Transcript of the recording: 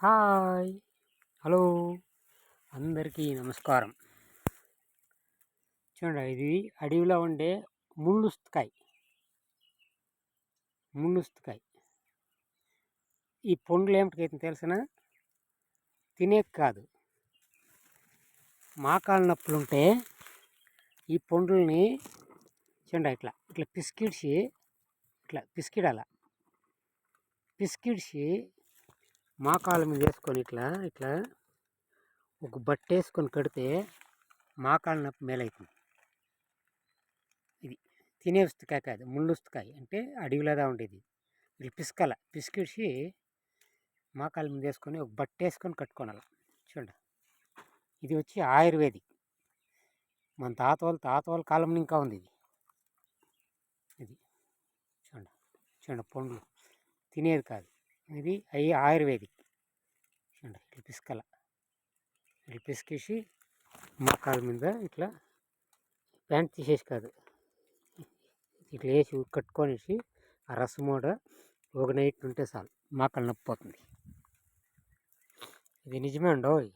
Hi! Hello! అందరికీ నమస్కారం. చూడండి, ఇది అడవిలో ఉండే ముళ్ళుస్తుకాయ. ఈ పండ్లు ఏమిటికైతే తెలిసిన తినేకి కాదు. మోకాళ్ళ నొప్పులుంటే ఈ పండ్లని చూడండి ఇట్లా పిసికిడిచి మోకాళ్ళ మీద వేసుకొని ఇట్లా ఒక బట్ట వేసుకొని కడితే మోకాళ్ళ నొప్పి మేలవుతుంది. ఇది తినే ఉస్తుకాయ కాదు, ముళ్ళుస్తుకాయ. అంటే అడవిలోదా ఉండేది. ఇట్లా పిసికిడిచి మోకాళ్ళ మీద వేసుకొని ఒక బట్ట వేసుకొని కట్టుకోనాలి. చూడండి, ఇది వచ్చి ఆయుర్వేదిక్. మన తాత వాళ్ళ కాలం ఇంకా ఉంది ఇది. చూడండి పండ్లు తినేది కాదు, ఇది ఆయుర్వేదిక్. చూడండి, ఇట్లా పిసికేసి మోకాళ్ళ మీద ఇట్లా ప్యాంట్ తీసేసి కాదు, ఇట్లా వేసి కట్టుకొనేసి ఆ రసమూడ ఒక నైట్ ఉంటే చాలు మోకాళ్ళ నొప్పి పోతుంది. ఇది నిజమే అండోయ్.